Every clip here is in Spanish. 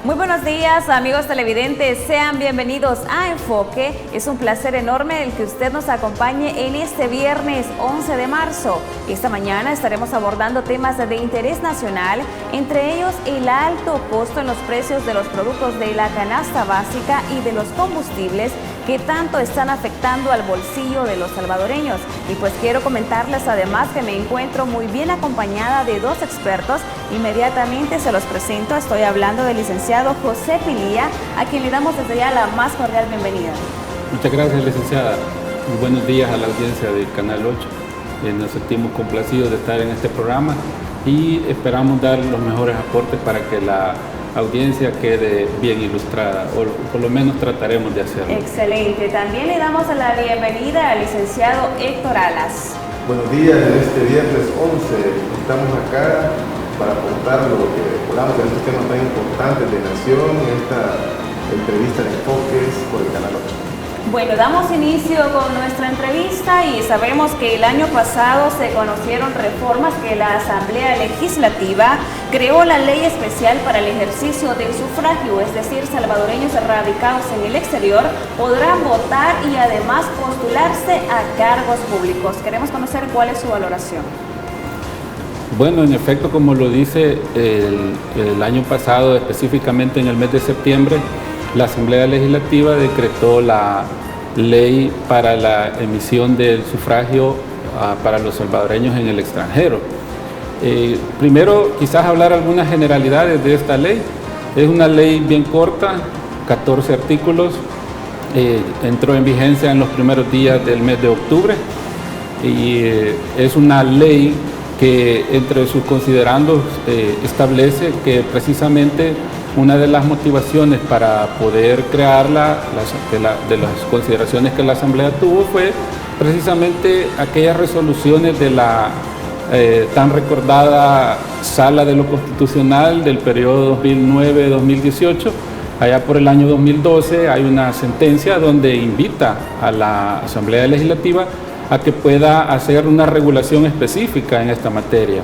Muy buenos días, amigos televidentes, sean bienvenidos a Enfoque. Es un placer enorme el que usted nos acompañe en este viernes 11 de marzo. Esta mañana estaremos abordando temas de interés nacional, entre ellos el alto costo en los precios de los productos de la canasta básica y de los combustibles que tanto están afectando al bolsillo de los salvadoreños. Y pues quiero comentarles además que me encuentro muy bien acompañada de dos expertos. Inmediatamente se los presento, estoy hablando del licenciado José Pilía, a quien le damos desde ya la más cordial bienvenida. Muchas gracias, licenciada. Muy buenos días a la audiencia del Canal 8. Nos sentimos complacidos de estar en este programa y esperamos dar los mejores aportes para que la audiencia quede bien ilustrada, o por lo menos trataremos de hacerlo. Excelente. También le damos la bienvenida al licenciado Héctor Alas. Buenos días, en este viernes 11 estamos acá para aportar lo que podamos en estos temas tan importantes de nación, en esta entrevista de Enfoques por el Canal 8. Bueno, damos inicio con nuestra entrevista y sabemos que el año pasado se conocieron reformas que la Asamblea Legislativa creó la ley especial para el ejercicio del sufragio, es decir, salvadoreños radicados en el exterior podrán votar y además postularse a cargos públicos. Queremos conocer cuál es su valoración. Bueno, en efecto, como lo dice, el año pasado, específicamente en el mes de septiembre, la Asamblea Legislativa decretó la ley para la emisión del sufragio para los salvadoreños en el extranjero. Primero, quizás hablar algunas generalidades de esta ley. Es una ley bien corta, 14 artículos, entró en vigencia en los primeros días del mes de octubre y es una ley que entre sus considerandos establece que precisamente una de las motivaciones para poder crearla, de las consideraciones que la Asamblea tuvo, fue precisamente aquellas resoluciones de la tan recordada Sala de lo Constitucional del periodo 2009-2018. Allá por el año 2012 hay una sentencia donde invita a la Asamblea Legislativa a que pueda hacer una regulación específica en esta materia.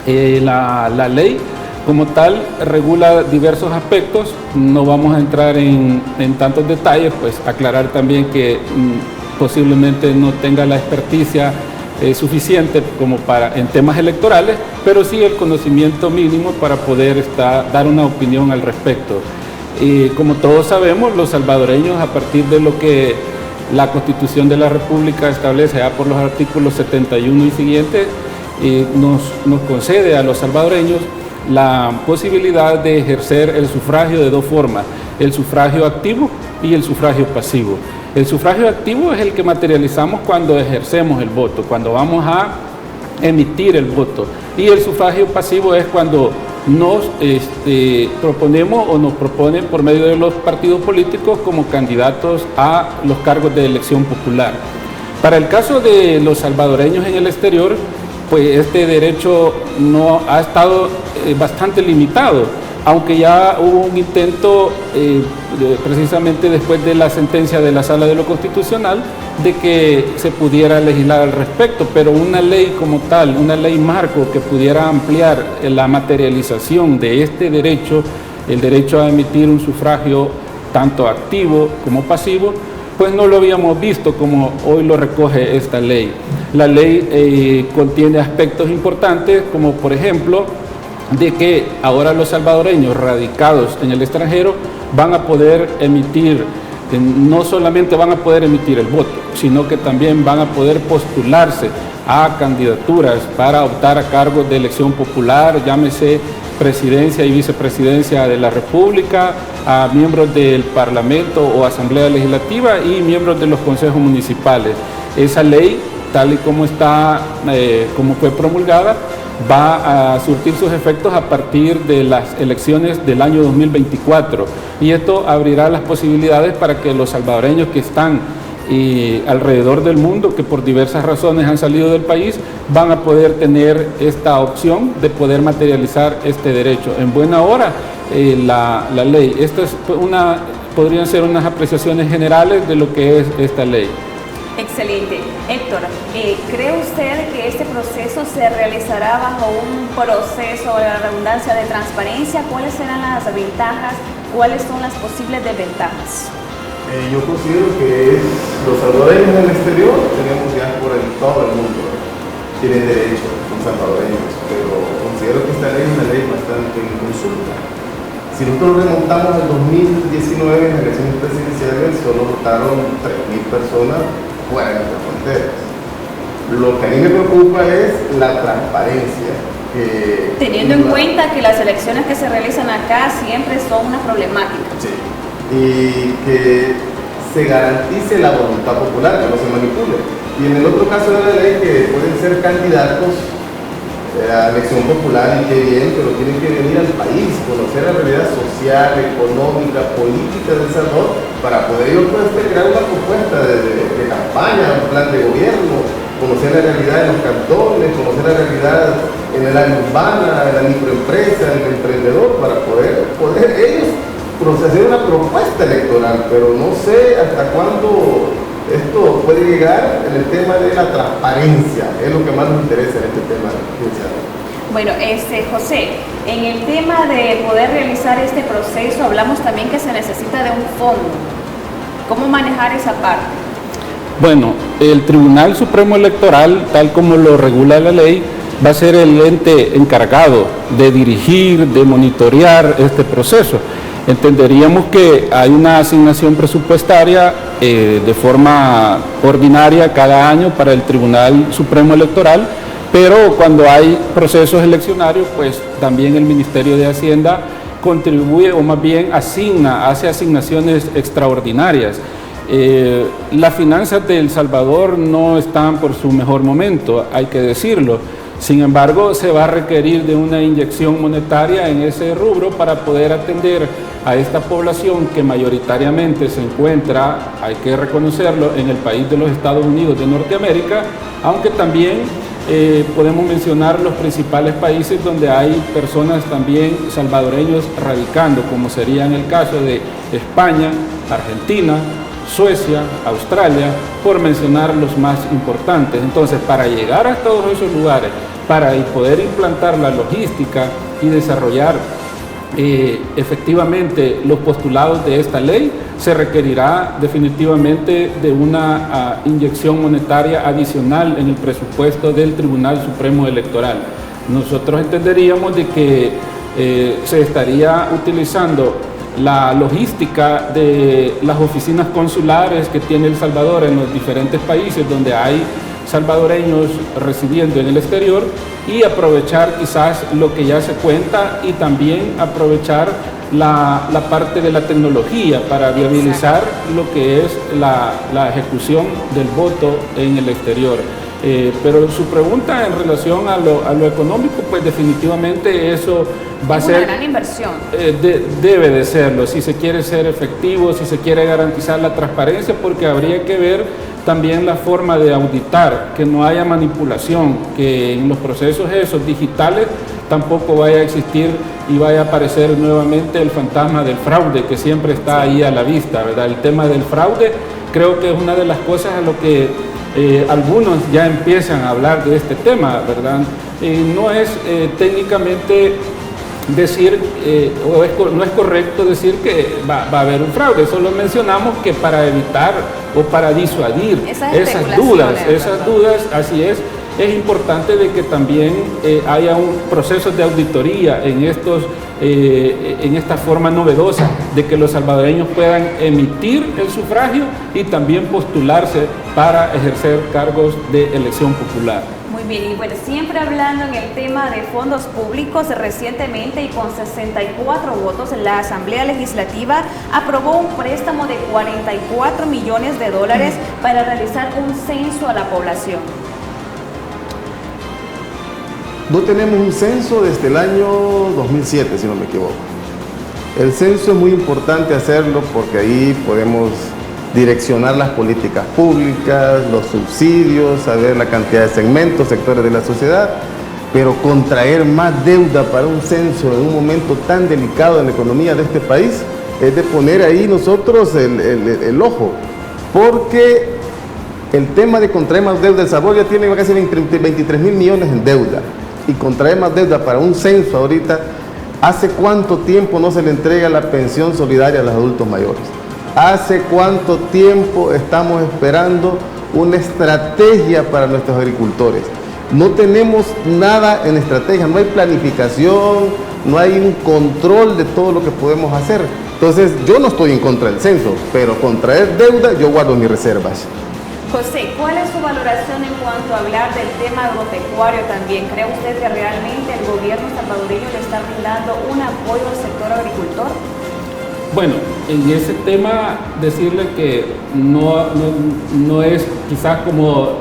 La ley como tal regula diversos aspectos, no vamos a entrar en tantos detalles, pues aclarar también que posiblemente no tenga la experticia suficiente como en temas electorales, pero sí el conocimiento mínimo para poder dar una opinión al respecto. Como todos sabemos, los salvadoreños, a partir de lo que la Constitución de la República establece ya por los artículos 71 y siguientes, nos concede a los salvadoreños la posibilidad de ejercer el sufragio de dos formas, el sufragio activo y el sufragio pasivo. El sufragio activo es el que materializamos cuando ejercemos el voto, cuando vamos a emitir el voto, y el sufragio pasivo es cuando nos proponemos o nos proponen por medio de los partidos políticos como candidatos a los cargos de elección popular. Para el caso de los salvadoreños en el exterior, pues este derecho no ha estado bastante limitado, aunque ya hubo un intento precisamente después de la sentencia de la Sala de lo Constitucional de que se pudiera legislar al respecto, pero una ley como tal, una ley marco que pudiera ampliar la materialización de este derecho, el derecho a emitir un sufragio tanto activo como pasivo, pues no lo habíamos visto como hoy lo recoge esta ley. La ley contiene aspectos importantes, como por ejemplo, de que ahora los salvadoreños radicados en el extranjero van a poder emitir, no solamente van a poder emitir el voto, sino que también van a poder postularse a candidaturas para optar a cargos de elección popular, llámese presidencia y vicepresidencia de la República, a miembros del Parlamento o Asamblea Legislativa y miembros de los consejos municipales. Esa ley, tal y como está, como fue promulgada, va a surtir sus efectos a partir de las elecciones del año 2024, y esto abrirá las posibilidades para que los salvadoreños que están alrededor del mundo, que por diversas razones han salido del país, van a poder tener esta opción de poder materializar este derecho. En buena hora la ley. Esta es podrían ser unas apreciaciones generales de lo que es esta ley. Excelente. Héctor, ¿cree usted que este proceso se realizará bajo un proceso, de redundancia, de transparencia? ¿Cuáles serán las ventajas? ¿Cuáles son las posibles desventajas? Yo considero que los salvadoreños en el exterior tenemos diáspora en todo el mundo, tienen derecho, son salvadoreños, pero considero que esta ley es una ley bastante en consulta. Si nosotros remontamos al 2019, en las elecciones presidenciales, solo votaron 3.000 personas fuera de nuestras fronteras. Lo que a mí me preocupa es la transparencia. Teniendo en cuenta que las elecciones que se realizan acá siempre son una problemática. Sí. Y que se garantice la voluntad popular, que no se manipule. Y en el otro caso de la ley, que pueden ser candidatos a elección popular, y qué bien, pero tienen que venir al país, conocer la realidad social, económica, política de El Salvador, para poder ellos crear una propuesta de campaña, un plan de gobierno, conocer la realidad de los cantones, conocer la realidad en el área urbana, en la microempresa, en el emprendedor, para poder ellos hacer una propuesta electoral, pero no sé hasta cuándo esto puede llegar en el tema de la transparencia, es lo que más nos interesa en este tema. Bueno, José, en el tema de poder realizar este proceso, hablamos también que se necesita de un fondo. ¿Cómo manejar esa parte? Bueno, el Tribunal Supremo Electoral, tal como lo regula la ley, va a ser el ente encargado de dirigir, de monitorear este proceso. Entenderíamos que hay una asignación presupuestaria de forma ordinaria cada año para el Tribunal Supremo Electoral, pero cuando hay procesos eleccionarios, pues también el Ministerio de Hacienda contribuye, o más bien hace asignaciones extraordinarias. Las finanzas de El Salvador no están por su mejor momento, hay que decirlo. Sin embargo, se va a requerir de una inyección monetaria en ese rubro para poder atender a esta población que mayoritariamente se encuentra, hay que reconocerlo, en el país de los Estados Unidos de Norteamérica, aunque también podemos mencionar los principales países donde hay personas también salvadoreños radicando, como sería en el caso de España, Argentina, Suecia, Australia, por mencionar los más importantes. Entonces, para llegar a todos esos lugares, para poder implantar la logística y desarrollar efectivamente los postulados de esta ley, se requerirá definitivamente de una inyección monetaria adicional en el presupuesto del Tribunal Supremo Electoral. Nosotros entenderíamos de que se estaría utilizando la logística de las oficinas consulares que tiene El Salvador en los diferentes países donde hay salvadoreños residiendo en el exterior, y aprovechar quizás lo que ya se cuenta, y también aprovechar la parte de la tecnología para viabilizar lo que es la ejecución del voto en el exterior. Pero su pregunta en relación a lo económico, pues definitivamente eso va a ser una gran inversión. Debe de serlo, si se quiere ser efectivo, si se quiere garantizar la transparencia, porque habría que ver también la forma de auditar, que no haya manipulación, que en los procesos esos digitales tampoco vaya a existir y vaya a aparecer nuevamente el fantasma del fraude, que siempre está ahí a la vista, ¿verdad? El tema del fraude creo que es una de las cosas a lo que algunos ya empiezan a hablar de este tema, ¿verdad? No es técnicamente decir, no es correcto decir que va a haber un fraude, solo mencionamos que para evitar o para disuadir esas dudas, así es importante de que también haya un proceso de auditoría en esta forma novedosa de que los salvadoreños puedan emitir el sufragio y también postularse para ejercer cargos de elección popular. Muy bien, y bueno, siempre hablando en el tema de fondos públicos, recientemente y con 64 votos, la Asamblea Legislativa aprobó un préstamo de $44 millones para realizar un censo a la población. No tenemos un censo desde el año 2007, si no me equivoco. El censo es muy importante hacerlo porque ahí podemos direccionar las políticas públicas, los subsidios, saber la cantidad de segmentos, sectores de la sociedad, pero contraer más deuda para un censo en un momento tan delicado en la economía de este país es de poner ahí nosotros el ojo, porque El tema de contraer más deuda, El Salvador ya tiene casi 23 mil millones en deuda, y contraer más deuda para un censo ahorita, ¿hace cuánto tiempo no se le entrega la pensión solidaria a los adultos mayores? ¿Hace cuánto tiempo estamos esperando una estrategia para nuestros agricultores? No tenemos nada en estrategia, no hay planificación, no hay un control de todo lo que podemos hacer. Entonces, yo no estoy en contra del censo, pero contraer deuda, yo guardo mis reservas. José, ¿cuál es su valoración en cuanto a hablar del tema agropecuario también? ¿Cree usted que realmente el gobierno salvadoreño le está brindando un apoyo al sector agricultor? Bueno, en ese tema decirle que no es quizás como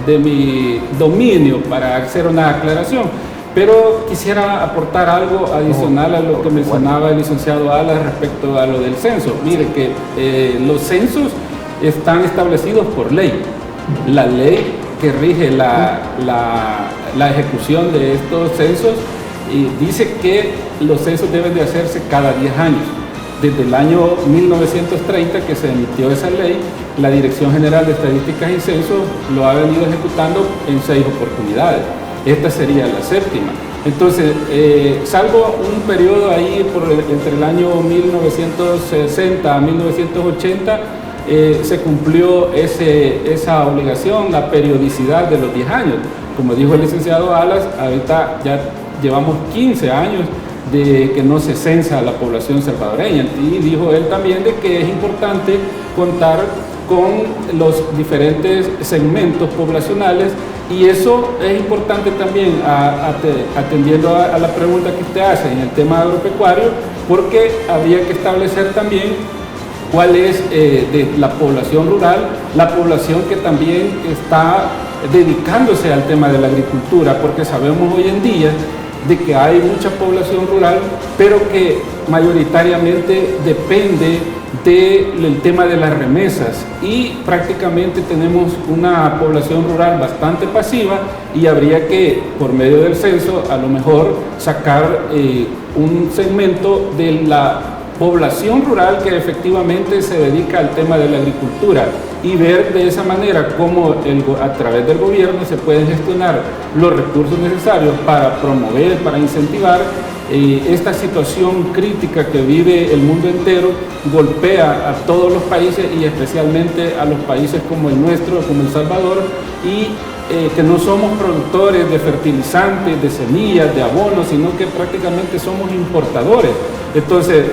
de mi dominio para hacer una aclaración, pero quisiera aportar algo adicional a lo que mencionaba el licenciado Alas respecto a lo del censo. Mire que los censos están establecidos por ley. La ley que rige la ejecución de estos censos dice que los censos deben de hacerse cada 10 años. Desde el año 1930 que se emitió esa ley, la Dirección General de Estadísticas y Censos lo ha venido ejecutando en 6 oportunidades. Esta sería la 7ª. Entonces, salvo un periodo ahí entre el año 1960 a 1980, se cumplió esa obligación, la periodicidad de los 10 años. Como dijo el licenciado Alas, ahorita ya llevamos 15 años de que no se censa a la población salvadoreña, y dijo él también de que es importante contar con los diferentes segmentos poblacionales, y eso es importante también atendiendo a la pregunta que usted hace en el tema agropecuario, porque habría que establecer también cuál es de la población rural, la población que también está dedicándose al tema de la agricultura, porque sabemos hoy en día de que hay mucha población rural, pero que mayoritariamente depende del tema de las remesas, y prácticamente tenemos una población rural bastante pasiva, y habría que, por medio del censo, a lo mejor sacar un segmento de la población rural que efectivamente se dedica al tema de la agricultura, y ver de esa manera cómo a través del gobierno se pueden gestionar los recursos necesarios para promover, para incentivar esta situación crítica que vive el mundo entero. Golpea a todos los países, y especialmente a los países como el nuestro, como El Salvador, y que no somos productores de fertilizantes, de semillas, de abonos, sino que prácticamente somos importadores. Entonces,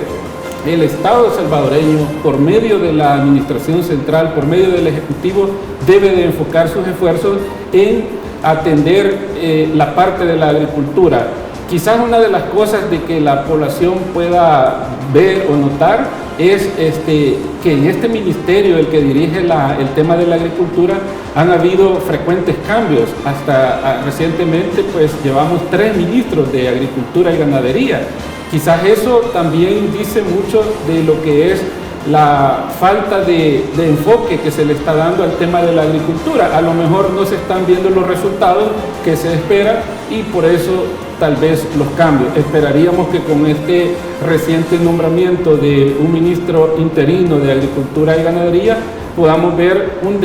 el Estado salvadoreño, por medio de la Administración Central, por medio del Ejecutivo, debe de enfocar sus esfuerzos en atender la parte de la agricultura. Quizás una de las cosas de que la población pueda ver o notar es que en este ministerio, el que dirige el tema de la agricultura, han habido frecuentes cambios. Hasta recientemente pues llevamos 3 ministros de Agricultura y Ganadería. Quizás eso también dice mucho de lo que es la falta de enfoque que se le está dando al tema de la agricultura. A lo mejor no se están viendo los resultados que se espera, y por eso tal vez los cambios. Esperaríamos que con este reciente nombramiento de un ministro interino de Agricultura y Ganadería podamos ver un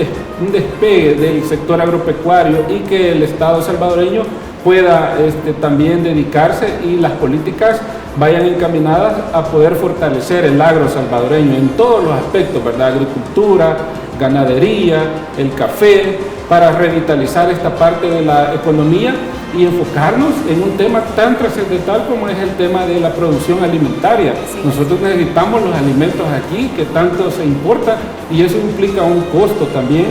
despegue del sector agropecuario, y que el Estado salvadoreño pueda también dedicarse, y las políticas vayan encaminadas a poder fortalecer el agro salvadoreño en todos los aspectos, ¿verdad? Agricultura, ganadería, el café, para revitalizar esta parte de la economía y enfocarnos en un tema tan trascendental como es el tema de la producción alimentaria. Sí. Nosotros necesitamos los alimentos aquí, que tanto se importa, y eso implica un costo también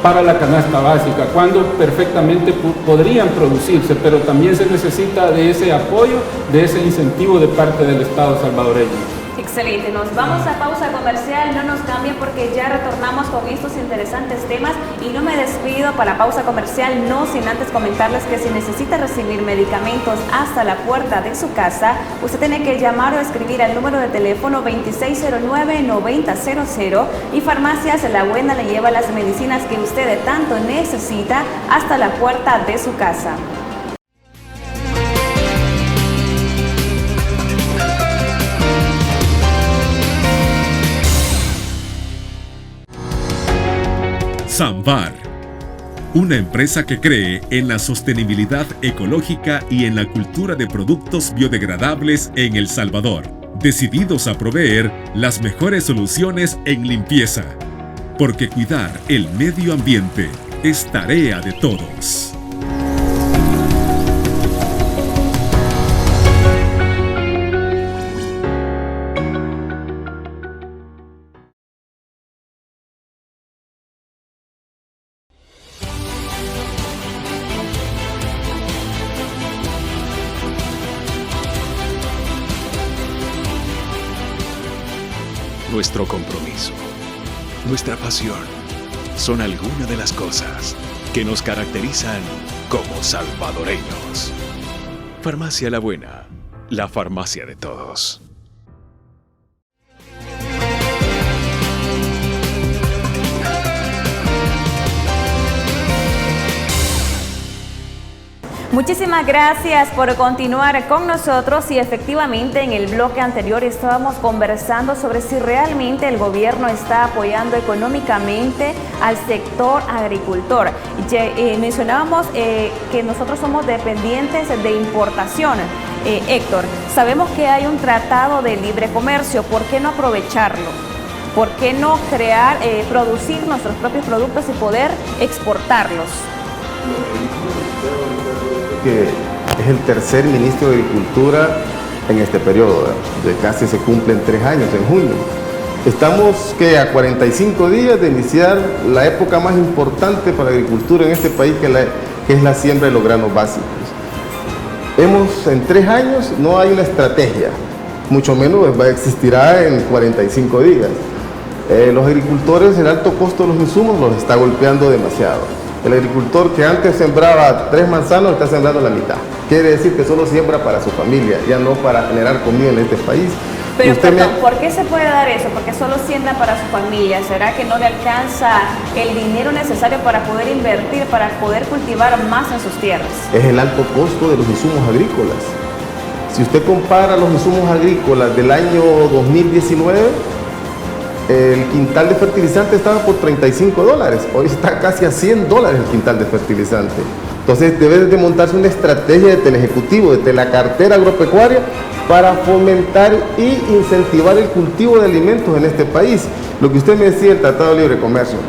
para la canasta básica, cuando perfectamente podrían producirse, pero también se necesita de ese apoyo, de ese incentivo de parte del Estado salvadoreño. Excelente, nos vamos a pausa comercial, no nos cambien porque ya retornamos con estos interesantes temas, y no me despido para pausa comercial, no sin antes comentarles que si necesita recibir medicamentos hasta la puerta de su casa, usted tiene que llamar o escribir al número de teléfono 2609-9000, y Farmacias La Buena le lleva las medicinas que usted tanto necesita hasta la puerta de su casa. Sambar, una empresa que cree en la sostenibilidad ecológica y en la cultura de productos biodegradables en El Salvador, decididos a proveer las mejores soluciones en limpieza, porque cuidar el medio ambiente es tarea de todos. Nuestro compromiso, nuestra pasión, son algunas de las cosas que nos caracterizan como salvadoreños. Farmacia La Buena, la farmacia de todos. Muchísimas gracias por continuar con nosotros y efectivamente en el bloque anterior estábamos conversando sobre si realmente el gobierno está apoyando económicamente al sector agricultor. Mencionábamos que nosotros somos dependientes de importación. Héctor, sabemos que hay un tratado de libre comercio, ¿por qué no aprovecharlo? ¿Por qué no crear, producir nuestros propios productos y poder exportarlos? Que es el tercer ministro de Agricultura en este periodo, de casi se cumplen 3 años en junio. Estamos a 45 días de iniciar la época más importante para la agricultura en este país, que es la siembra de los granos básicos. En 3 años no hay una estrategia, mucho menos existirá en 45 días. Los agricultores, el alto costo de los insumos los está golpeando demasiado. El agricultor que antes sembraba 3 manzanos está sembrando la mitad. Quiere decir que solo siembra para su familia, ya no para generar comida en este país. Pero ¿por qué se puede dar eso? Porque solo siembra para su familia. ¿Será que no le alcanza el dinero necesario para poder invertir, para poder cultivar más en sus tierras? Es el alto costo de los insumos agrícolas. Si usted compara los insumos agrícolas del año 2019, el quintal de fertilizante estaba por $35, hoy está casi a $100 el quintal de fertilizante. Entonces debe de montarse una estrategia del Ejecutivo, de la cartera agropecuaria, para fomentar y incentivar el cultivo de alimentos en este país. Lo que usted me decía, el Tratado de Libre Comercio,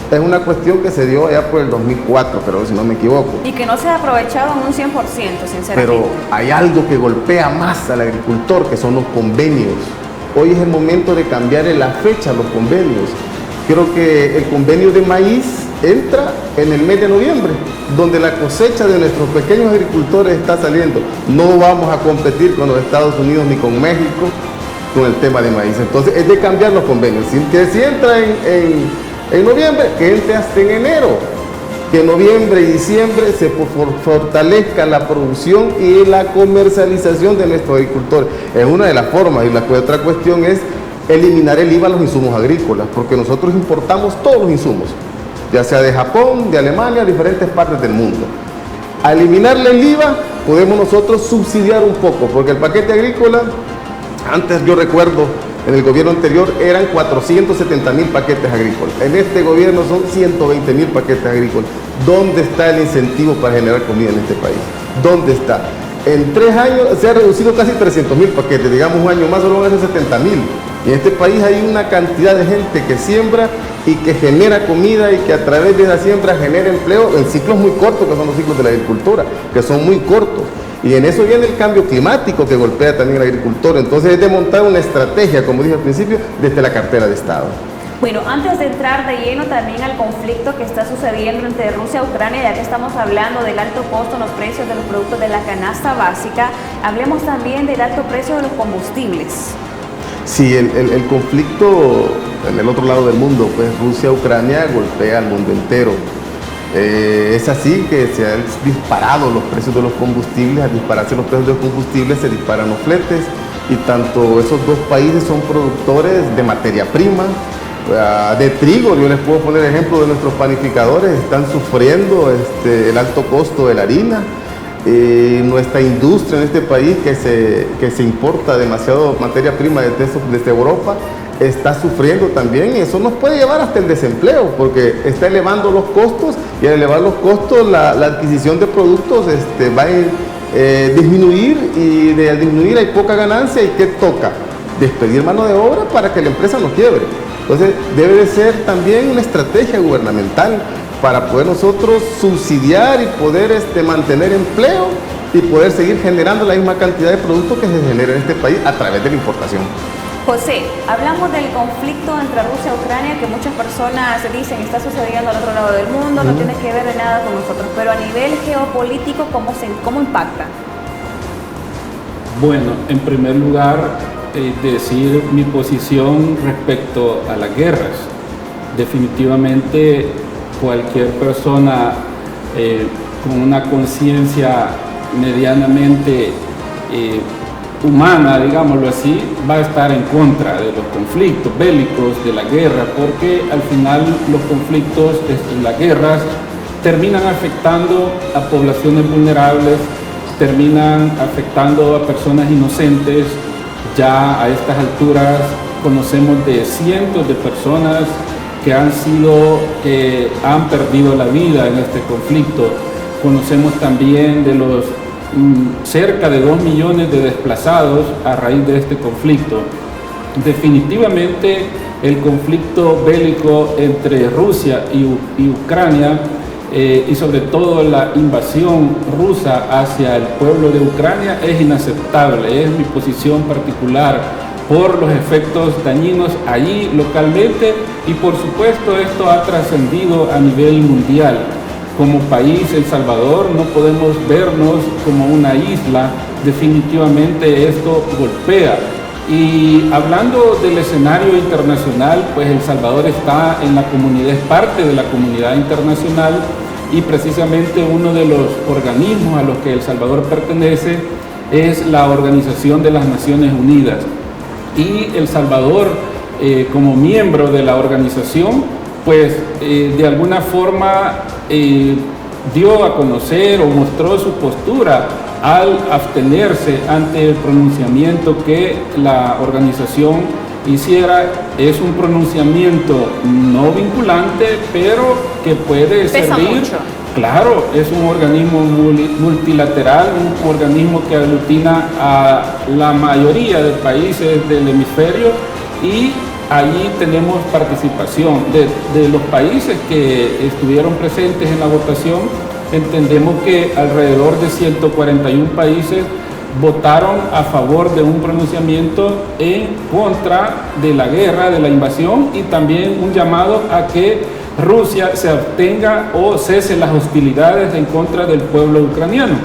es una cuestión que se dio allá por el 2004, creo, si no me equivoco. Y que no se ha aprovechado en un 100%, sinceramente. Pero hay algo que golpea más al agricultor, que son los convenios. Hoy es el momento de cambiar en la fecha los convenios. Creo que el convenio de maíz entra en el mes de noviembre, donde la cosecha de nuestros pequeños agricultores está saliendo. No vamos a competir con los Estados Unidos ni con México con el tema de maíz. Entonces es de cambiar los convenios. Que si entra en noviembre, que entre hasta en enero. Que en noviembre y diciembre se fortalezca la producción y la comercialización de nuestros agricultores. Es una de las formas, y la otra cuestión es eliminar el IVA a los insumos agrícolas, porque nosotros importamos todos los insumos, ya sea de Japón, de Alemania, diferentes partes del mundo. Al eliminarle el IVA, podemos nosotros subsidiar un poco, porque el paquete agrícola, antes yo recuerdo, en el gobierno anterior eran 470,000 paquetes agrícolas. En este gobierno son 120,000 paquetes agrícolas. ¿Dónde está el incentivo para generar comida en este país? ¿Dónde está? En 3 años se ha reducido casi 300,000 paquetes, digamos un año más solo van a ser 70,000. Y en este país hay una cantidad de gente que siembra y que genera comida y que a través de esa siembra genera empleo en ciclos muy cortos, que son los ciclos de la agricultura, que son muy cortos. Y en eso viene el cambio climático que golpea también al agricultor. Entonces es de montar una estrategia, como dije al principio, desde la cartera de Estado. Bueno, antes de entrar de lleno también al conflicto que está sucediendo entre Rusia y Ucrania, ya que estamos hablando del alto costo en los precios de los productos de la canasta básica, hablemos también del alto precio de los combustibles. Sí, el conflicto en el otro lado del mundo, pues Rusia-Ucrania golpea al mundo entero. Es así que se han disparado los precios de los combustibles. Al dispararse los precios de los combustibles se disparan los fletes, y tanto esos dos países son productores de materia prima, de trigo. Yo les puedo poner ejemplo de nuestros panificadores, están sufriendo el alto costo de la harina. Nuestra industria en este país, que se importa demasiado materia prima desde Europa, está sufriendo también, y eso nos puede llevar hasta el desempleo, porque está elevando los costos, y al elevar los costos la adquisición de productos va a disminuir, y de disminuir hay poca ganancia, y ¿qué toca? Despedir mano de obra para que la empresa no quiebre. Entonces debe de ser también una estrategia gubernamental para poder nosotros subsidiar y poder mantener empleo y poder seguir generando la misma cantidad de productos que se genera en este país a través de la importación. José, hablamos del conflicto entre Rusia y Ucrania, que muchas personas dicen está sucediendo al otro lado del mundo, no tiene que ver de nada con nosotros, pero a nivel geopolítico, ¿cómo impacta? Bueno, en primer lugar, decir mi posición respecto a las guerras. Definitivamente cualquier persona con una conciencia medianamente humana, digámoslo así, va a estar en contra de los conflictos bélicos, de la guerra, porque al final los conflictos, las guerras, terminan afectando a poblaciones vulnerables, terminan afectando a personas inocentes. Ya a estas alturas conocemos de cientos de personas que han perdido la vida en este conflicto. Conocemos también de los cerca de 2 millones de desplazados a raíz de este conflicto. Definitivamente el conflicto bélico entre Rusia y Ucrania y sobre todo la invasión rusa hacia el pueblo de Ucrania es inaceptable. Es mi posición particular por los efectos dañinos allí localmente, y por supuesto esto ha trascendido a nivel mundial. Como país, El Salvador, no podemos vernos como una isla, definitivamente esto golpea. Y hablando del escenario internacional, pues El Salvador está en la comunidad, es parte de la comunidad internacional, y precisamente uno de los organismos a los que El Salvador pertenece es la Organización de las Naciones Unidas. Y El Salvador, como miembro de la organización, pues de alguna forma dio a conocer o mostró su postura al abstenerse ante el pronunciamiento que la organización hiciera. Es un pronunciamiento no vinculante, pero que puede servir. Mucho. Claro, es un organismo multilateral, un organismo que aglutina a la mayoría de países del hemisferio, y allí tenemos participación de los países que estuvieron presentes en la votación. Entendemos que alrededor de 141 países votaron a favor de un pronunciamiento en contra de la guerra, de la invasión, y también un llamado a que Rusia se abstenga o cese las hostilidades en contra del pueblo ucraniano.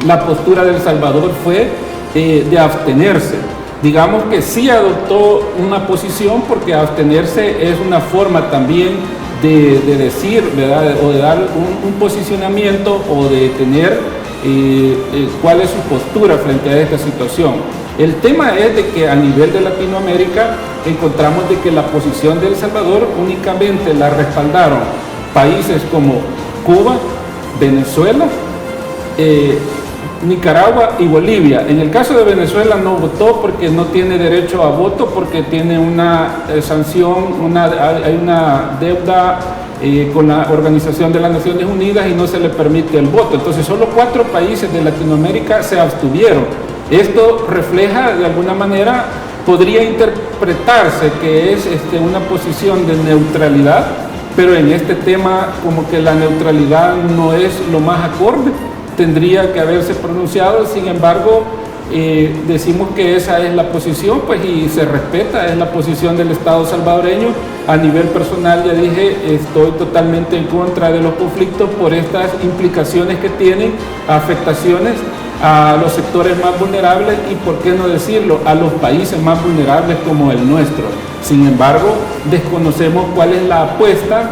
La postura de El Salvador fue de abstenerse. Digamos que sí adoptó una posición, porque abstenerse es una forma también de decir, ¿verdad?, o de dar un posicionamiento, o de tener cuál es su postura frente a esta situación. El tema es de que a nivel de Latinoamérica encontramos de que la posición de El Salvador únicamente la respaldaron países como Cuba, Venezuela, Nicaragua y Bolivia. En el caso de Venezuela no votó porque no tiene derecho a voto, porque tiene una sanción, hay una deuda con la Organización de las Naciones Unidas y no se le permite el voto. Entonces solo 4 países de Latinoamérica se abstuvieron. Esto refleja de alguna manera, podría interpretarse que es una posición de neutralidad, pero en este tema como que la neutralidad no es lo más acorde. Tendría que haberse pronunciado. Sin embargo, decimos que esa es la posición, pues, y se respeta, es la posición del Estado salvadoreño. A nivel personal, ya dije, estoy totalmente en contra de los conflictos por estas implicaciones que tienen, afectaciones a los sectores más vulnerables y, por qué no decirlo, a los países más vulnerables como el nuestro. Sin embargo, desconocemos cuál es la apuesta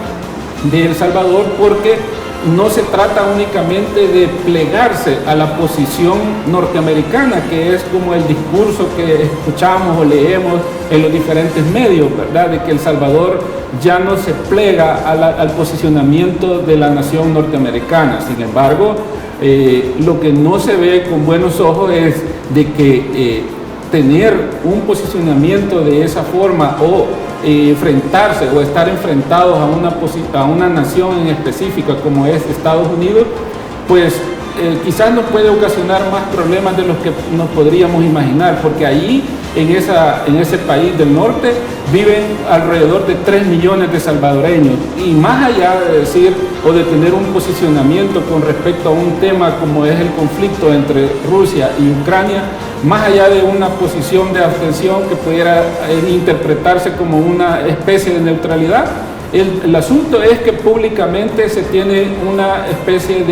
de El Salvador, porque no se trata únicamente de plegarse a la posición norteamericana, que es como el discurso que escuchamos o leemos en los diferentes medios, ¿verdad?, de que El Salvador ya no se plega al posicionamiento de la nación norteamericana. Sin embargo, lo que no se ve con buenos ojos es de que tener un posicionamiento de esa forma o enfrentarse o estar enfrentados a una nación en específica como es Estados Unidos, pues quizás nos puede ocasionar más problemas de los que nos podríamos imaginar, porque allí en ese país del norte viven alrededor de 3 millones de salvadoreños, y más allá de decir o de tener un posicionamiento con respecto a un tema como es el conflicto entre Rusia y Ucrania, más allá de una posición de abstención que pudiera interpretarse como una especie de neutralidad, el asunto es que públicamente se tiene una especie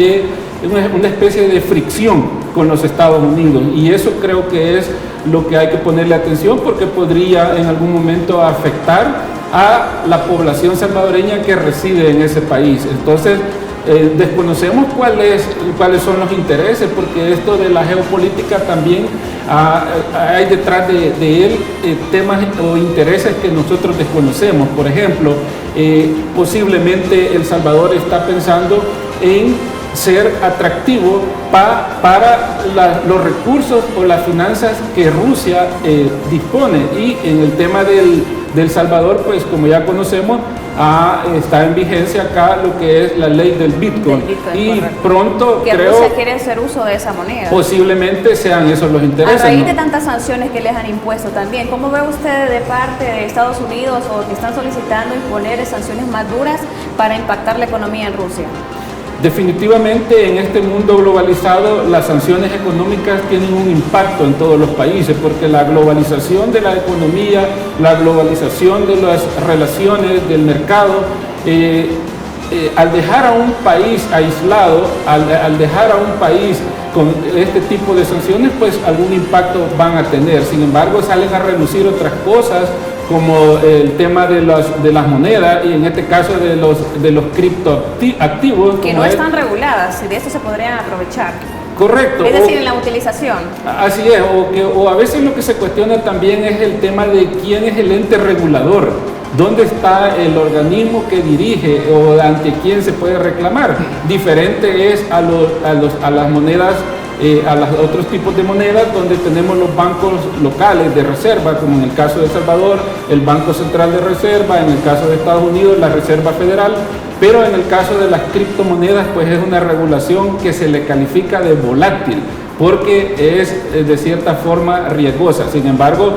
de fricción con los Estados Unidos, y eso creo que es lo que hay que ponerle atención, porque podría en algún momento afectar a la población salvadoreña que reside en ese país. Entonces, desconocemos cuáles son los intereses, porque esto de la geopolítica también hay detrás de él temas o intereses que nosotros desconocemos. Por ejemplo, posiblemente El Salvador está pensando en ser atractivo para los recursos o las finanzas que Rusia dispone, y en el tema del Salvador, pues como ya conocemos, está en vigencia acá lo que es la ley del Bitcoin, y correcto. Pronto que creo Rusia quiere hacer uso de esa moneda. Posiblemente sean esos los intereses. A raíz de tantas sanciones que les han impuesto también, ¿cómo ve usted de parte de Estados Unidos o que están solicitando imponer sanciones más duras para impactar la economía en Rusia? Definitivamente en este mundo globalizado las sanciones económicas tienen un impacto en todos los países, porque la globalización de la economía, la globalización de las relaciones del mercado, al dejar a un país aislado, al dejar a un país con este tipo de sanciones, pues algún impacto van a tener. Sin embargo, salen a relucir otras cosas, como el tema de las monedas, y en este caso de los criptoactivos. Que no están reguladas, y de esto se podrían aprovechar. Correcto. Es decir, en la utilización. Así es, o a veces lo que se cuestiona también es el tema de quién es el ente regulador, dónde está el organismo que dirige o ante quién se puede reclamar. Diferente es a las monedas, a los otros tipos de monedas, donde tenemos los bancos locales de reserva, como en el caso de El Salvador, el Banco Central de Reserva, en el caso de Estados Unidos, la Reserva Federal, pero en el caso de las criptomonedas, pues es una regulación que se le califica de volátil, porque es de cierta forma riesgosa. Sin embargo,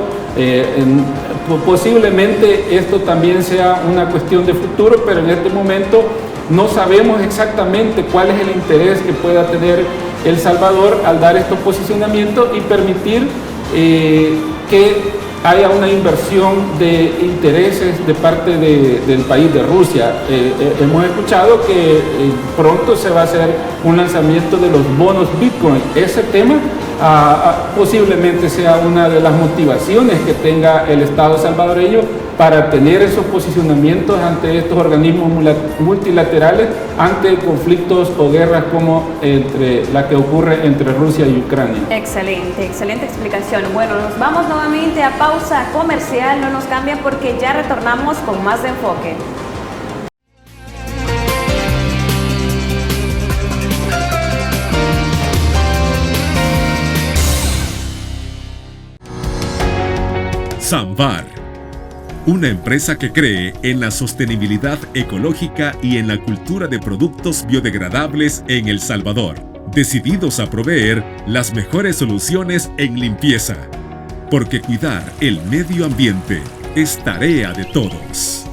posiblemente esto también sea una cuestión de futuro, pero en este momento no sabemos exactamente cuál es el interés que pueda tener El Salvador al dar estos posicionamientos y permitir que haya una inversión de intereses de parte del país de Rusia. Hemos escuchado que pronto se va a hacer un lanzamiento de los bonos Bitcoin. Ese tema posiblemente sea una de las motivaciones que tenga el Estado salvadoreño para tener esos posicionamientos ante estos organismos multilaterales, ante conflictos o guerras como la que ocurre entre Rusia y Ucrania. Excelente, excelente explicación. Bueno, nos vamos nuevamente a pausa comercial, no nos cambien porque ya retornamos con más de Enfoque. Samvar, una empresa que cree en la sostenibilidad ecológica y en la cultura de productos biodegradables en El Salvador, decididos a proveer las mejores soluciones en limpieza, porque cuidar el medio ambiente es tarea de todos.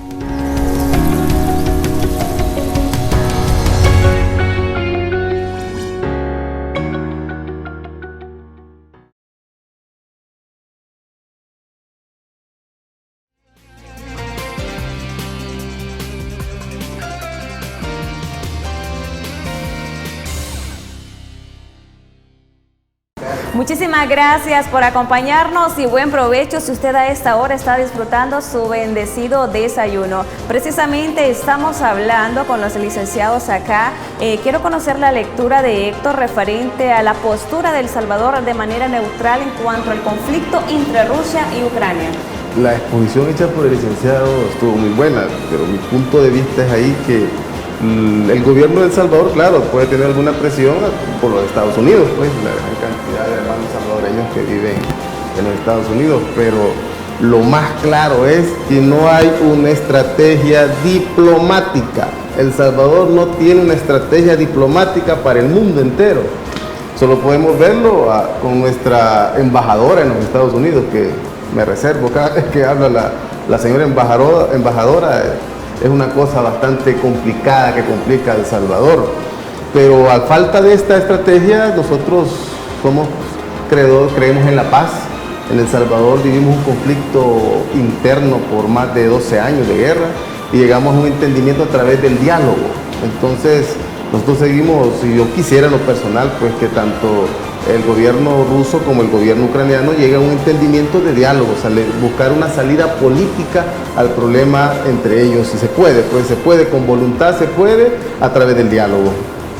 Muchísimas gracias por acompañarnos y buen provecho si usted a esta hora está disfrutando su bendecido desayuno. Precisamente estamos hablando con los licenciados acá. Quiero conocer la lectura de Héctor referente a la postura de El Salvador de manera neutral en cuanto al conflicto entre Rusia y Ucrania. La exposición hecha por el licenciado estuvo muy buena, pero mi punto de vista es ahí que el gobierno de El Salvador, claro, puede tener alguna presión por los Estados Unidos, pues la gran cantidad de hermanos salvadoreños que viven en los Estados Unidos, pero lo más claro es que no hay una estrategia diplomática. El Salvador no tiene una estrategia diplomática para el mundo entero. Solo podemos verlo con nuestra embajadora en los Estados Unidos, que me reservo cada vez que habla la señora embajadora, es una cosa bastante complicada que complica a El Salvador. Pero a falta de esta estrategia, nosotros creemos en la paz. En El Salvador vivimos un conflicto interno por más de 12 años de guerra y llegamos a un entendimiento a través del diálogo. Entonces, nosotros seguimos, y yo quisiera en lo personal, pues que tanto el gobierno ruso como el gobierno ucraniano lleguen a un entendimiento de diálogo, buscar una salida política al problema entre ellos. Si se puede, pues se puede, con voluntad se puede, a través del diálogo.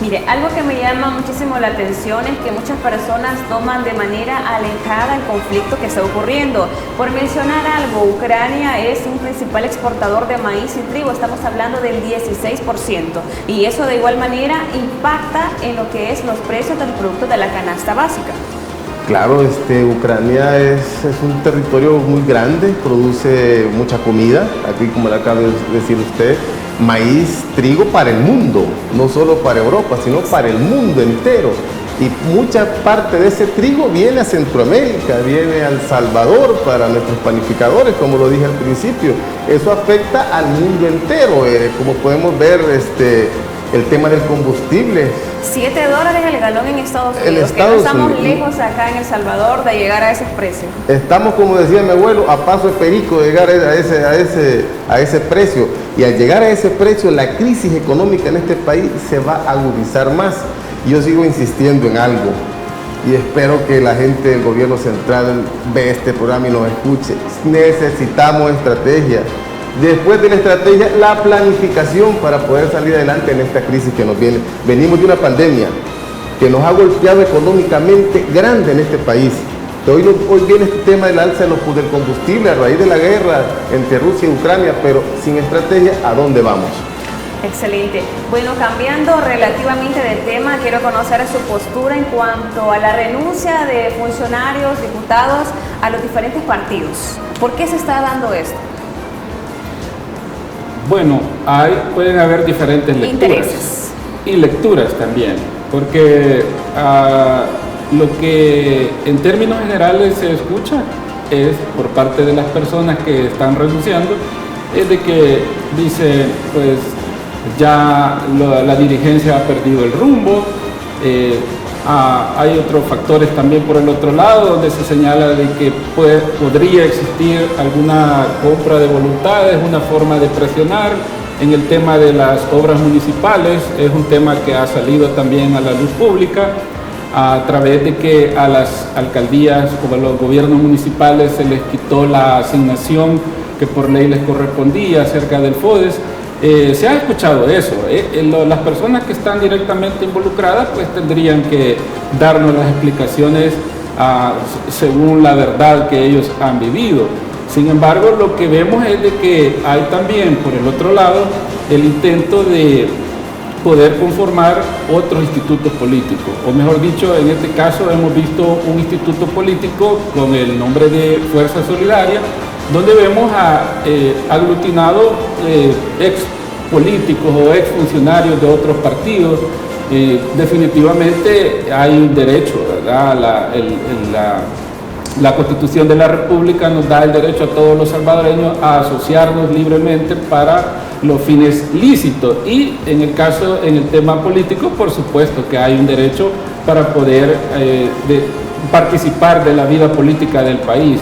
Mire, algo que me llama muchísimo la atención es que muchas personas toman de manera alejada el conflicto que está ocurriendo. Por mencionar algo, Ucrania es un principal exportador de maíz y trigo, estamos hablando del 16%, y eso de igual manera impacta en lo que es los precios de los productos de la canasta básica. Claro, Ucrania es un territorio muy grande, produce mucha comida, aquí como le acaba de decir usted, maíz, trigo para el mundo, no solo para Europa, sino para el mundo entero. Y mucha parte de ese trigo viene a Centroamérica, viene a El Salvador para nuestros panificadores, como lo dije al principio. Eso afecta al mundo entero, como podemos ver, el tema del combustible. $7 el galón en Estados Unidos, que no estamos lejos acá en El Salvador de llegar a esos precios. Estamos, como decía mi abuelo, a paso de perico de llegar a ese precio. Y al llegar a ese precio, la crisis económica en este país se va a agudizar más. Yo sigo insistiendo en algo y espero que la gente del gobierno central vea este programa y nos escuche. Necesitamos estrategia. Después de la estrategia, la planificación para poder salir adelante en esta crisis que nos viene. Venimos de una pandemia que nos ha golpeado económicamente grande en este país. Hoy viene este tema del alza del combustible a raíz de la guerra entre Rusia y Ucrania, pero sin estrategia, ¿a dónde vamos? Excelente. Bueno, cambiando relativamente de tema, quiero conocer su postura en cuanto a la renuncia de funcionarios, diputados a los diferentes partidos. ¿Por qué se está dando esto? Bueno, pueden haber diferentes lecturas. Intereses. Y lecturas también, porque lo que en términos generales se escucha es por parte de las personas que están renunciando, es de que dicen, pues ya la dirigencia ha perdido el rumbo. Hay otros factores también por el otro lado, donde se señala de que podría existir alguna compra de voluntades, una forma de presionar. En el tema de las obras municipales, es un tema que ha salido también a la luz pública, a través de que a las alcaldías o a los gobiernos municipales se les quitó la asignación que por ley les correspondía acerca del FODES. Se ha escuchado eso. Las personas que están directamente involucradas pues tendrían que darnos las explicaciones según la verdad que ellos han vivido. Sin embargo, lo que vemos es de que hay también por el otro lado el intento de poder conformar otros institutos políticos, o mejor dicho, en este caso hemos visto un instituto político con el nombre de Fuerza Solidaria, donde vemos aglutinado ex políticos o ex funcionarios de otros partidos. Definitivamente hay un derecho, ¿verdad? La Constitución de la República nos da el derecho a todos los salvadoreños a asociarnos libremente para los fines lícitos, y en el tema político, por supuesto que hay un derecho para poder participar de la vida política del país.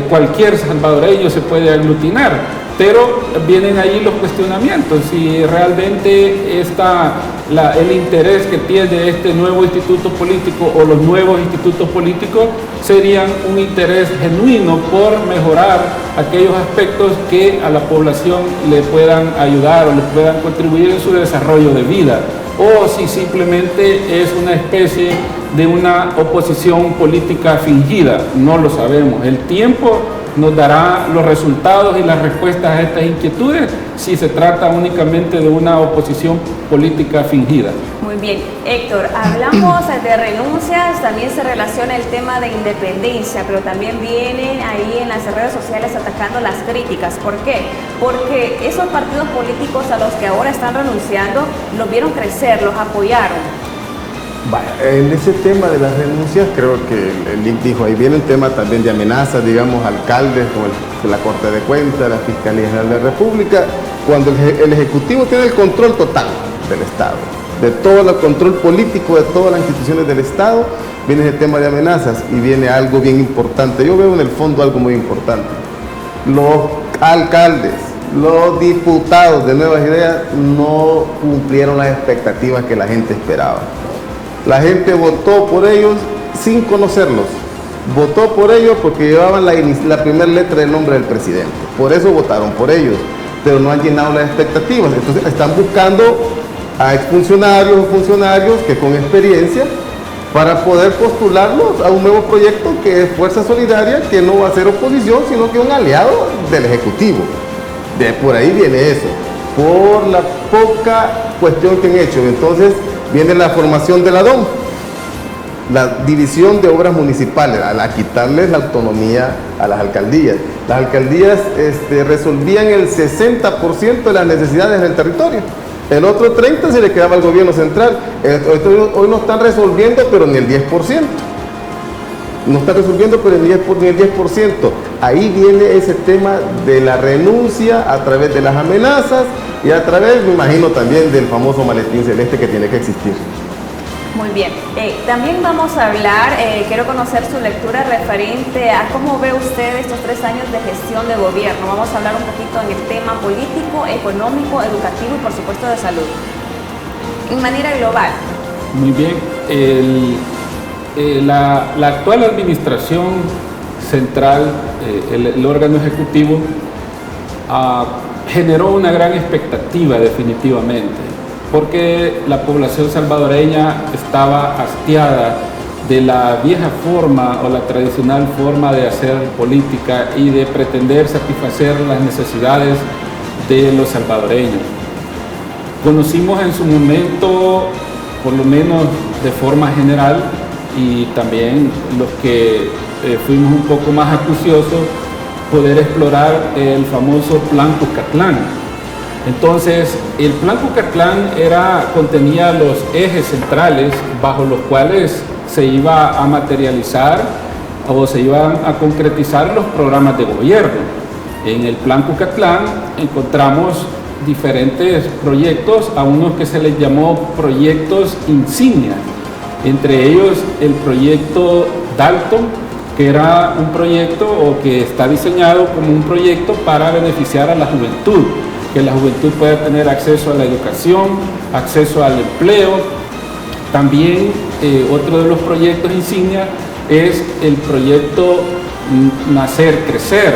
Cualquier salvadoreño se puede aglutinar, pero vienen ahí los cuestionamientos, si realmente el interés que tiene este nuevo instituto político o los nuevos institutos políticos serían un interés genuino por mejorar aquellos aspectos que a la población le puedan ayudar o le puedan contribuir en su desarrollo de vida. o si simplemente es una especie de una oposición política fingida. No lo sabemos. El tiempo nos dará los resultados y las respuestas a estas inquietudes si se trata únicamente de una oposición política fingida. Muy bien, Héctor, hablamos de renuncias, también se relaciona el tema de independencia, pero también vienen ahí en las redes sociales atacando las críticas. ¿Por qué? Porque esos partidos políticos a los que ahora están renunciando los vieron crecer, los apoyaron. Vaya, en ese tema de las renuncias, creo que el Link dijo, ahí viene el tema también de amenazas, digamos, alcaldes, como la Corte de Cuentas, la Fiscalía General de la República, cuando el Ejecutivo tiene el control total del Estado, de todo el control político de todas las instituciones del Estado, viene ese tema de amenazas y viene algo bien importante. Yo veo en el fondo algo muy importante. Los alcaldes, los diputados de Nuevas Ideas no cumplieron las expectativas que la gente esperaba. La gente votó por ellos sin conocerlos. Votó por ellos porque llevaban la primera letra del nombre del presidente. Por eso votaron por ellos, pero no han llenado las expectativas. Entonces están buscando a exfuncionarios o funcionarios que con experiencia para poder postularlos a un nuevo proyecto que es Fuerza Solidaria, que no va a ser oposición, sino que un aliado del Ejecutivo. De por ahí viene eso, por la poca cuestión que han hecho. Entonces viene la formación de la DOM, la División de Obras Municipales, a quitarles la autonomía a las alcaldías. Las alcaldías resolvían el 60% de las necesidades del territorio. El otro 30% se le quedaba al gobierno central. Hoy no están resolviendo, pero ni el 10%. No están resolviendo, pero ni el 10%. Ahí viene ese tema de la renuncia a través de las amenazas y a través, me imagino, también del famoso maletín celeste que tiene que existir. Muy bien. También vamos a hablar, quiero conocer su lectura referente a cómo ve usted estos 3 años de gestión de gobierno. Vamos a hablar un poquito en el tema político, económico, educativo y por supuesto de salud. En manera global. Muy bien. La actual administración central, el órgano ejecutivo, generó una gran expectativa definitivamente, porque la población salvadoreña estaba hastiada de la vieja forma o la tradicional forma de hacer política y de pretender satisfacer las necesidades de los salvadoreños. Conocimos en su momento, por lo menos de forma general, y también los que fuimos un poco más acuciosos, poder explorar el famoso Plan Cucatlán. Entonces, el Plan Cucatlán contenía los ejes centrales bajo los cuales se iba a materializar o se iban a concretizar los programas de gobierno. En el Plan Cucatlán encontramos diferentes proyectos, a unos que se les llamó proyectos insignia, entre ellos el proyecto Dalton, que era un proyecto o que está diseñado como un proyecto para beneficiar a la juventud, que la juventud pueda tener acceso a la educación, acceso al empleo. También otro de los proyectos insignia es el proyecto Nacer, Crecer,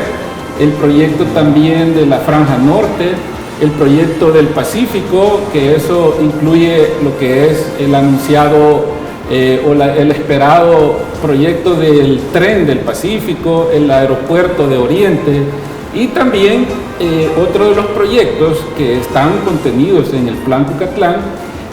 el proyecto también de la Franja Norte, el proyecto del Pacífico, que eso incluye lo que es el anunciado el esperado proyecto del tren del Pacífico, el aeropuerto de Oriente, y también otro de los proyectos que están contenidos en el Plan Cucatlán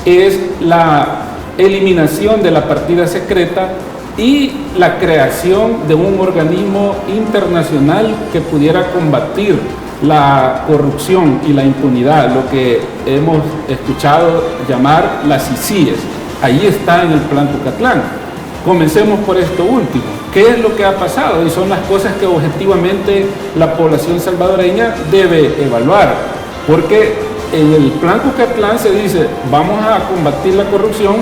es la eliminación de la partida secreta y la creación de un organismo internacional que pudiera combatir la corrupción y la impunidad, lo que hemos escuchado llamar las CICIES. Ahí está en el Plan Cucatlán. Comencemos por esto último. ¿Qué es lo que ha pasado? Y son las cosas que objetivamente la población salvadoreña debe evaluar. Porque en el Plan Cucatlán se dice, vamos a combatir la corrupción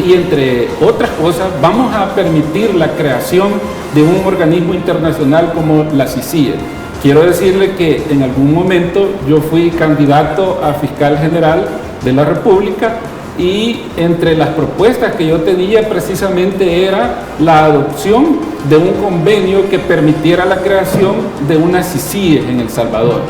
y entre otras cosas vamos a permitir la creación de un organismo internacional como la CICIE. Quiero decirle que en algún momento yo fui candidato a fiscal general de la República y entre las propuestas que yo tenía precisamente era la adopción de un convenio que permitiera la creación de una CICIE en El Salvador.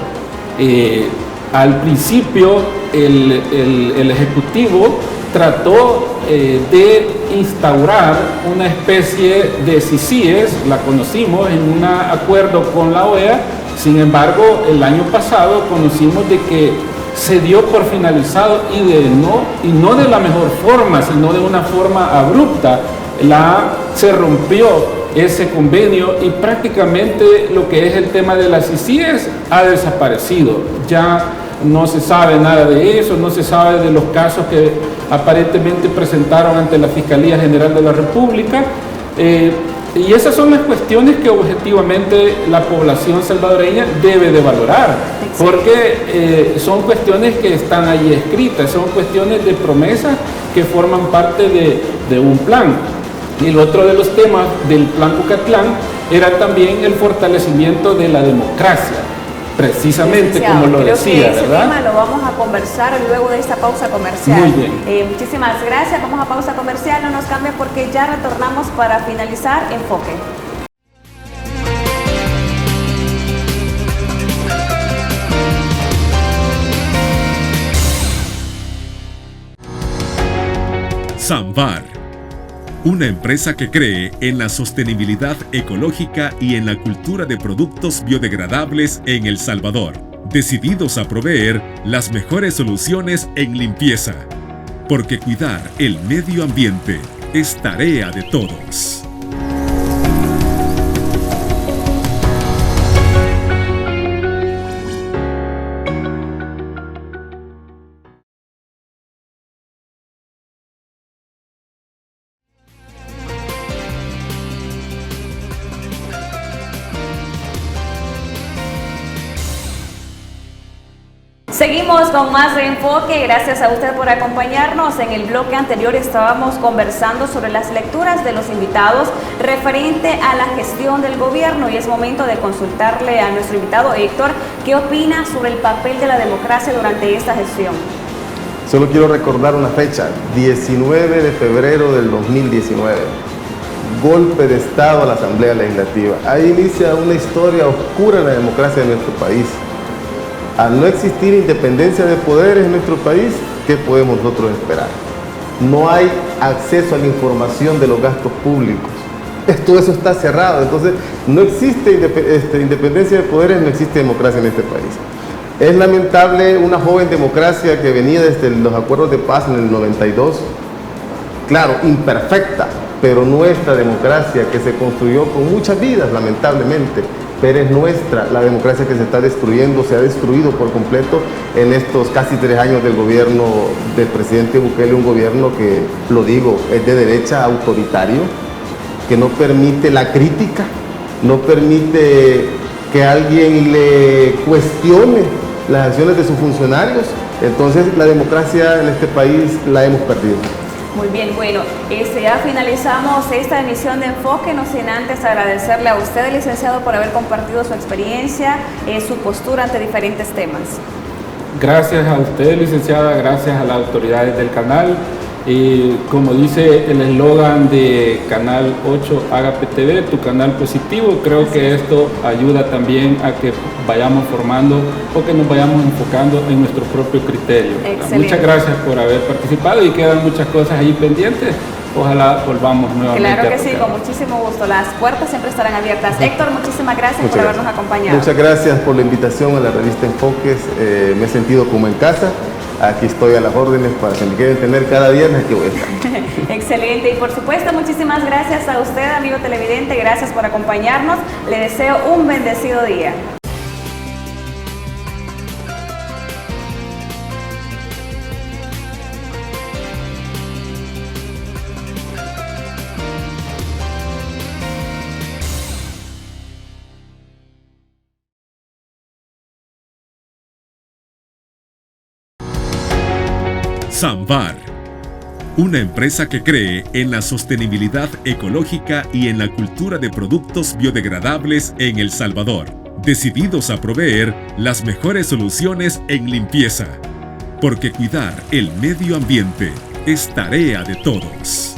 Al principio el Ejecutivo trató de instaurar una especie de CICIES, la conocimos en un acuerdo con la OEA. Sin embargo, el año pasado conocimos de que se dio por finalizado y no de la mejor forma, sino de una forma abrupta. Se rompió ese convenio y prácticamente lo que es el tema de las CICIES ha desaparecido. Ya no se sabe nada de eso, no se sabe de los casos que aparentemente presentaron ante la Fiscalía General de la República. Y esas son las cuestiones que objetivamente la población salvadoreña debe de valorar, porque son cuestiones que están ahí escritas, son cuestiones de promesas que forman parte de un plan. Y el otro de los temas del Plan Cucatlán era también el fortalecimiento de la democracia, precisamente como lo decía, ese ¿verdad? tema lo vamos a conversar luego de esta pausa comercial. Muy bien. Muchísimas gracias, vamos a pausa comercial, no nos cambien porque ya retornamos para finalizar Enfoque. Samvar, una empresa que cree en la sostenibilidad ecológica y en la cultura de productos biodegradables en El Salvador, decididos a proveer las mejores soluciones en limpieza, porque cuidar el medio ambiente es tarea de todos. Seguimos con más de Enfoque, gracias a usted por acompañarnos. En el bloque anterior estábamos conversando sobre las lecturas de los invitados referente a la gestión del gobierno y es momento de consultarle a nuestro invitado Héctor qué opina sobre el papel de la democracia durante esta gestión. Solo quiero recordar una fecha, 19 de febrero del 2019, golpe de Estado a la Asamblea Legislativa. Ahí inicia una historia oscura en la democracia de nuestro país. Al no existir independencia de poderes en nuestro país, ¿qué podemos nosotros esperar? No hay acceso a la información de los gastos públicos. Todo eso está cerrado. Entonces, no existe independencia de poderes, no existe democracia en este país. Es lamentable una joven democracia que venía desde los acuerdos de paz en el 92. Claro, imperfecta, pero nuestra democracia que se construyó con muchas vidas, lamentablemente. Pero es nuestra, la democracia que se está destruyendo, se ha destruido por completo en estos casi 3 años del gobierno del presidente Bukele, un gobierno que, lo digo, es de derecha, autoritario, que no permite la crítica, no permite que alguien le cuestione las acciones de sus funcionarios. Entonces la democracia en este país la hemos perdido. Muy bien, bueno, ya finalizamos esta emisión de Enfoque, no sin antes agradecerle a usted, licenciado, por haber compartido su experiencia, su postura ante diferentes temas. Gracias a usted, licenciada, gracias a las autoridades del canal. Y como dice el eslogan de Canal 8 Agape TV, tu canal positivo, creo que esto ayuda también a que vayamos formando o que nos vayamos enfocando en nuestro propio criterio. Muchas gracias por haber participado y quedan muchas cosas ahí pendientes. Ojalá volvamos nuevamente. Claro que sí, con muchísimo gusto. Las puertas siempre estarán abiertas. Héctor, muchísimas gracias por habernos acompañado. Muchas gracias por la invitación a la revista Enfoques. Me he sentido como en casa. Aquí estoy a las órdenes para que me quieren tener cada viernes, aquí voy a estar. Excelente. Y por supuesto, muchísimas gracias a usted, amigo televidente. Gracias por acompañarnos. Le deseo un bendecido día. Samvar, una empresa que cree en la sostenibilidad ecológica y en la cultura de productos biodegradables en El Salvador, decididos a proveer las mejores soluciones en limpieza, porque cuidar el medio ambiente es tarea de todos.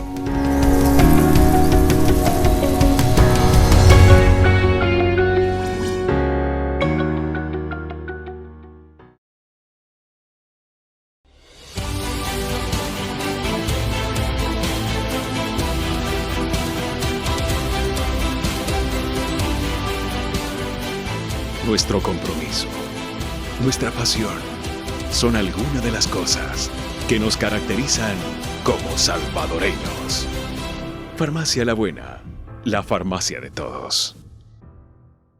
nuestro compromiso, nuestra pasión, son algunas de las cosas que nos caracterizan como salvadoreños. Farmacia La Buena, la farmacia de todos.